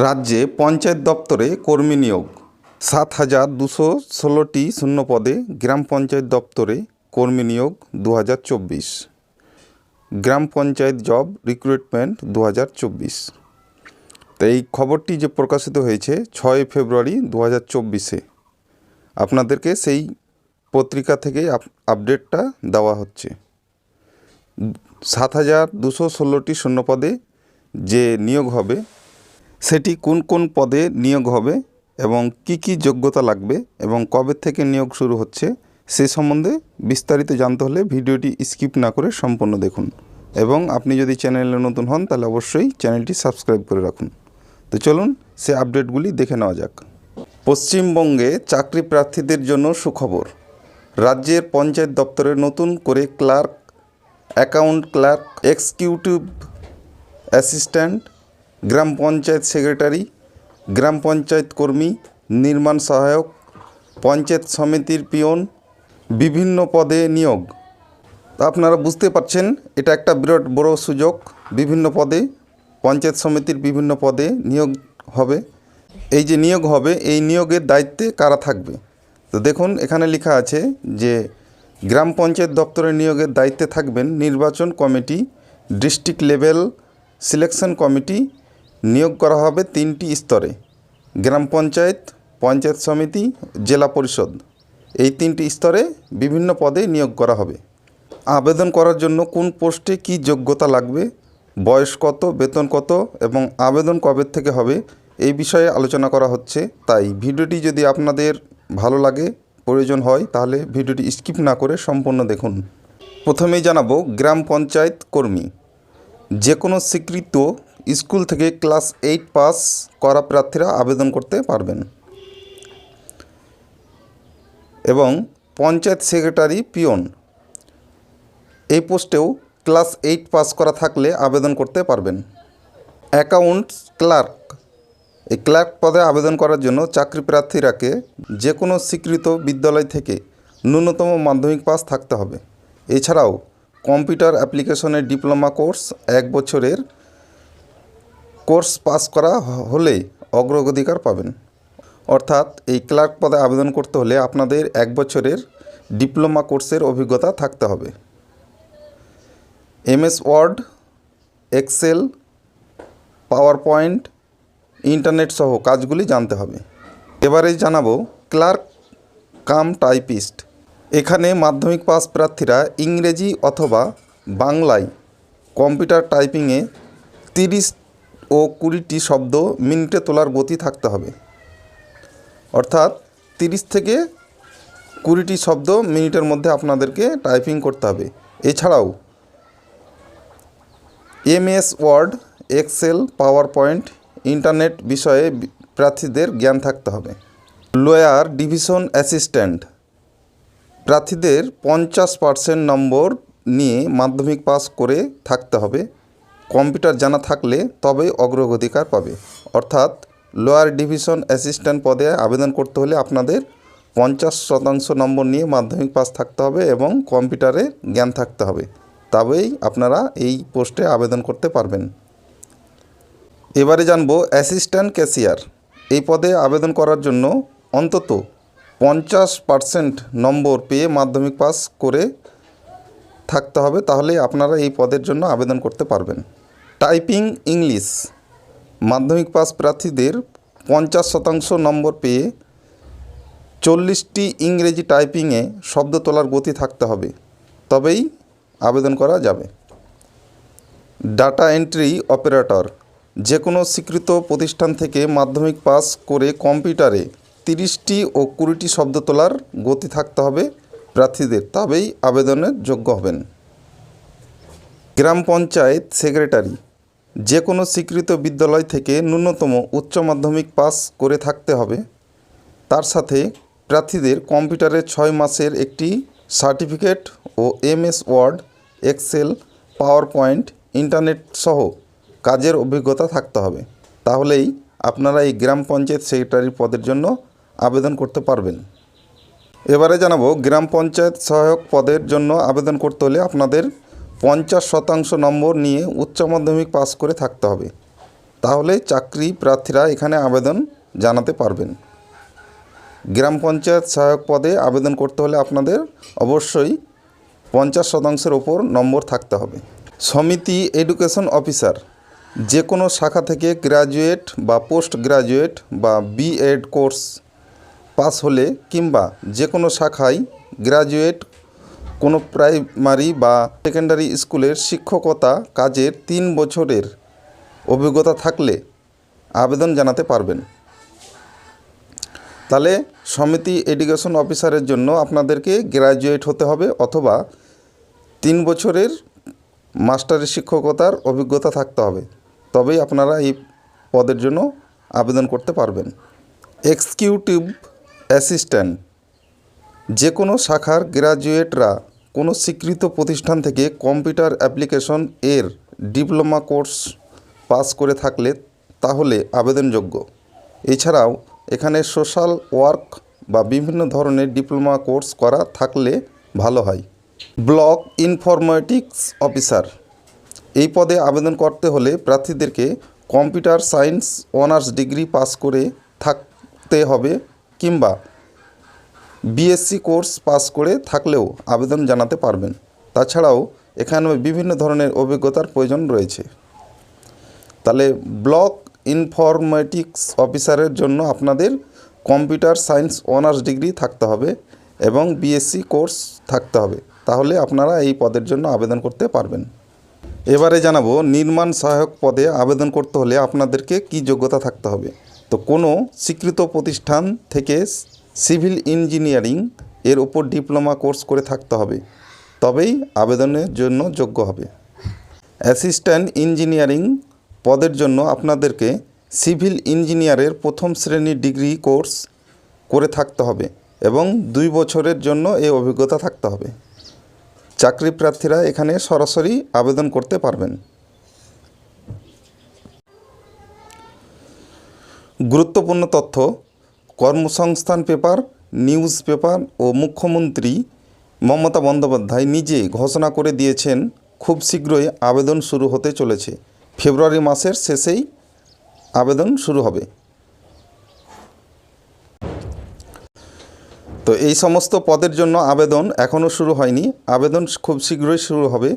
রাজ্যে পঞ্চায়েত দপ্তরে কর্মী নিয়োগ ৭,২১৬টি শূন্য পদে গ্রাম পঞ্চায়েত দপ্তরে কর্মী নিয়োগ ২০২৪। গ্রাম পঞ্চায়েত জব রিক্রুটমেন্ট ২০২৪। তো এই খবরটি যে প্রকাশিত হয়েছে ৬ ফেব্রুয়ারি ২০২৪-এ, আপনাদেরকে সেই পত্রিকা থেকে আপডেটটা দেওয়া হচ্ছে। ৭,২১৬টি শূন্য পদে যে নিয়োগ হবে সেটি কোন কোন পদে নিয়োগ হবে এবং কি কি যোগ্যতা লাগবে এবং কবে থেকে নিয়োগ শুরু হচ্ছে সে সম্বন্ধে বিস্তারিত জানতে হলে ভিডিওটি স্কিপ না করে সম্পূর্ণ দেখুন এবং আপনি যদি চ্যানেলে নতুন হন তাহলে অবশ্যই চ্যানেলটি সাবস্ক্রাইব করে রাখুন। তো চলুন সে আপডেটগুলি দেখে নেওয়া যাক। পশ্চিমবঙ্গে চাকরি প্রার্থীদের জন্য সুখবর। রাজ্যের পঞ্চায়েত দপ্তরে নতুন করে clerk, account clerk, executive assistant, গ্রাম পঞ্চায়েত সেক্রেটারি, গ্রাম পঞ্চায়েত কর্মী, নির্মাণ সহায়ক, পঞ্চায়েত সমিতির পিয়ন, বিভিন্ন পদে নিয়োগ। আপনারা বুঝতে পারছেন এটা একটা বিরাট বড় সুযোগ। বিভিন্ন পদে পঞ্চায়েত সমিতির বিভিন্ন পদে নিয়োগ হবে। এই যে নিয়োগ হবে এই নিয়োগের দায়িত্বে কারা থাকবে, তো দেখুন এখানে লেখা আছে যে গ্রাম পঞ্চায়েত দপ্তরের নিয়োগের দায়িত্বে থাকবেন নির্বাচন committee, district level selection committee. নিয়োগ করা হবে 3টি স্তরে: গ্রাম পঞ্চায়েত, পঞ্চায়েত সমিতি, জেলা পরিষদ। এই 3টি স্তরে বিভিন্ন পদে নিয়োগ করা হবে। আবেদন করার জন্য কোন পোস্টে কী যোগ্যতা লাগবে, বয়স কত, বেতন কত এবং আবেদন কবে থেকে হবে এই বিষয়ে আলোচনা করা হচ্ছে। তাই ভিডিওটি যদি আপনাদের ভালো লাগে, প্রয়োজন হয়, তাহলে ভিডিওটি স্কিপ না করে সম্পূর্ণ দেখুন। প্রথমেই জানাবো গ্রাম পঞ্চায়েত কর্মী। যে কোনো স্বীকৃত স্কুল থেকে ক্লাস 8 পাস করা প্রার্থীরা আবেদন করতে পারবেন এবং পঞ্চায়েত সেক্রেটারি, পিয়ন এই পোস্টেও ক্লাস 8 পাস করা থাকলে আবেদন করতে পারবেন। অ্যাকাউন্টস ক্লার্ক, এই ক্লার্ক পদে আবেদন করার জন্য চাকরি প্রার্থীরাকে যে কোনো স্বীকৃত বিদ্যালয় থেকে ন্যূনতম মাধ্যমিক পাস থাকতে হবে। এছাড়াও কম্পিউটার অ্যাপ্লিকেশনের ডিপ্লোমা কোর্স 1 বছরের কোর্স পাস করা হলে অগ্রাধিকার পাবেন। অর্থাৎ এই ক্লার্ক পদে আবেদন করতে হলে আপনাদের 1 বছরের ডিপ্লোমা কোর্সের অভিজ্ঞতা থাকতে হবে। MS Word, Excel, PowerPoint, internet সহ কাজগুলি জানতে হবে। এবারে জানাবো ক্লার্ক কাম টাইপিস্ট। এখানে মাধ্যমিক পাস প্রার্থীরা ইংরেজি অথবা বাংলায় কম্পিউটার টাইপিংয়ে 30 ও 20টি শব্দ মিনিটে তোলার গতি থাকতে হবে। অর্থাৎ 30 থেকে 20টি শব্দ মিনিটের মধ্যে আপনাদেরকে টাইপিং করতে হবে। এছাড়াও MS Word, Excel, PowerPoint, internet বিষয়ে প্রার্থীদের জ্ঞান থাকতে হবে। লোয়ার ডিভিশন অ্যাসিস্ট্যান্ট প্রার্থীদের 50% নম্বর নিয়ে মাধ্যমিক পাস করে থাকতে হবে। কম্পিউটার জানা থাকলে তবে অগ্রাধিকার পাবে। অর্থাৎ লোয়ার ডিভিশন অ্যাসিস্ট্যান্ট পদে আবেদন করতে হলে আপনাদের 50% নম্বর নিয়ে মাধ্যমিক পাস থাকতে হবে এবং কম্পিউটারে জ্ঞান থাকতে হবে, তবেই আপনারা এই পোস্টে আবেদন করতে পারবেন। এবারে জানবো অ্যাসিস্ট্যান্ট ক্যাশিয়ার। এই পদে আবেদন করার জন্য অন্তত 50% নম্বর পেয়ে মাধ্যমিক পাস করে থাকতে হবে, তাহলে আপনারা এই পদের জন্য আবেদন করতে পারবেন। টাইপিং ইংলিশ, মাধ্যমিক পাস প্রার্থীদের 50% নম্বর পেয়ে 40টি ইংরেজি টাইপিংয়ে শব্দ তোলার গতি থাকতে হবে, তবেই আবেদন করা যাবে। ডাটা এন্ট্রি অপারেটর, যে কোনো স্বীকৃত প্রতিষ্ঠান থেকে মাধ্যমিক পাস করে কম্পিউটারে 30টি ও 20টি শব্দ তোলার গতি থাকতে হবে প্রার্থীদের, তবেই আবেদনের যোগ্য হবেন। গ্রাম পঞ্চায়েত সেক্রেটারি, যে কোনো স্বীকৃত বিদ্যালয় থেকে ন্যূনতম উচ্চ মাধ্যমিক পাস করে থাকতে হবে। তার সাথে প্রার্থীদের কম্পিউটারে 6 মাসের একটি সার্টিফিকেট ও MS Word, Excel, PowerPoint, internet সহ কাজের অভিজ্ঞতা থাকতে হবে, তাহলেই আপনারা এই গ্রাম পঞ্চায়েত সেক্রেটারি পদের জন্য আবেদন করতে পারবেন। এবারে জানাবো গ্রাম পঞ্চায়েত সহায়ক পদের জন্য আবেদন করতে হলে আপনাদের 50% নম্বর নিয়ে উচ্চ মাধ্যমিক পাস করে থাকতে হবে। তাহলে চাকরি প্রার্থীরা এখানে আবেদন জানাতে পারবেন। গ্রাম পঞ্চায়েত সহায়ক পদে আবেদন করতে হলে আপনাদের অবশ্যই 50% ওপর নম্বর থাকতে হবে। সমিতি এডুকেশন অফিসার যে কোনো শাখা থেকে গ্র্যাজুয়েট বা পোস্ট গ্র্যাজুয়েট বা বিএড কোর্স পাস হলে কিংবা যে কোনো শাখায় গ্র্যাজুয়েট কোনো প্রাইমারি বা সেকেন্ডারি স্কুলের শিক্ষকতা কাজের 3 বছরের অভিজ্ঞতা থাকলে আবেদন জানাতে পারবেন। তাহলে সমিতি এডুকেশন অফিসারের জন্য আপনাদেরকে গ্র্যাজুয়েট হতে হবে অথবা 3 বছরের মাস্টারি শিক্ষকতার অভিজ্ঞতা থাকতে হবে, তবেই আপনারা এই পদের জন্য আবেদন করতে পারবেন। এক্সিকিউটিভ অ্যাসিস্ট্যান্ট যে কোনো শাখার গ্র্যাজুয়েটরা কোনো স্বীকৃত প্রতিষ্ঠান থেকে কম্পিউটার অ্যাপ্লিকেশন এর ডিপ্লোমা কোর্স পাস করে থাকলে তাহলে আবেদনযোগ্য। এছাড়াও এখানে সোশ্যাল ওয়ার্ক বা বিভিন্ন ধরনের ডিপ্লোমা কোর্স করা থাকলে ভালো হয়। ব্লক ইনফরমেটিক্স অফিসার এই পদে আবেদন করতে হলে প্রার্থীদেরকে computer science honours degree pass করে থাকতে হবে কিংবা বিএসসি কোর্স পাস করে থাকলেও আবেদন জানাতে পারবেন। তাছাড়াও এখানে বিভিন্ন ধরনের অভিজ্ঞতার প্রয়োজন রয়েছে। তাহলে ব্লক ইনফরমেটিক্স অফিসারের জন্য আপনাদের কম্পিউটার সায়েন্স অনার্স ডিগ্রি থাকতে হবে এবং বিএসসি কোর্স থাকতে হবে, তাহলে আপনারা এই পদের জন্য আবেদন করতে পারবেন। এবারে জানাবো নির্মাণ সহায়ক পদে আবেদন করতে হলে আপনাদেরকে কি যোগ্যতা থাকতে হবে। তো কোনো স্বীকৃত প্রতিষ্ঠান থেকে সিভিল ইঞ্জিনিয়ারিং এর উপর ডিপ্লোমা কোর্স করে থাকতে হবে, তবেই আবেদনের জন্য যোগ্য হবে। অ্যাসিস্ট্যান্ট ইঞ্জিনিয়ারিং পদের জন্য আপনাদেরকে সিভিল ইঞ্জিনিয়ারের 1ম শ্রেণীর ডিগ্রি কোর্স করে থাকতে হবে এবং 2 বছরের জন্য এই অভিজ্ঞতা থাকতে হবে। চাকরি প্রার্থীরা এখানে সরাসরি আবেদন করতে পারবেন। গুরুত্বপূর্ণ তথ্য, কর্মসংস্থান পেপার, নিউজ পেপার ও মুখ্যমন্ত্রী মমতা বন্দ্যোপাধ্যায় নিজে ঘোষণা করে দিয়েছেন খুব শীঘ্রই আবেদন শুরু হতে চলেছে। ফেব্রুয়ারি মাসের শেষেই আবেদন শুরু হবে। তো এই সমস্ত পদের জন্য আবেদন এখনও শুরু হয়নি, আবেদন খুব শীঘ্রই শুরু হবে।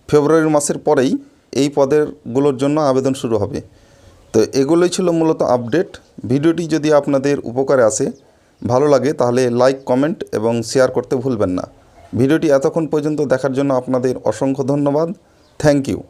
ফেব্রুয়ারি মাসের পরেই এই পদেরগুলোর জন্য আবেদন শুরু হবে। তো এগুলোই ছিল মূলত আপডেট। ভিডিওটি যদি আপনাদের উপকারে আসে, ভালো লাগে, তাহলে লাইক, কমেন্ট এবং শেয়ার করতে ভুলবেন না। ভিডিওটি এতক্ষণ পর্যন্ত দেখার জন্য আপনাদের অসংখ্য ধন্যবাদ। Thank you.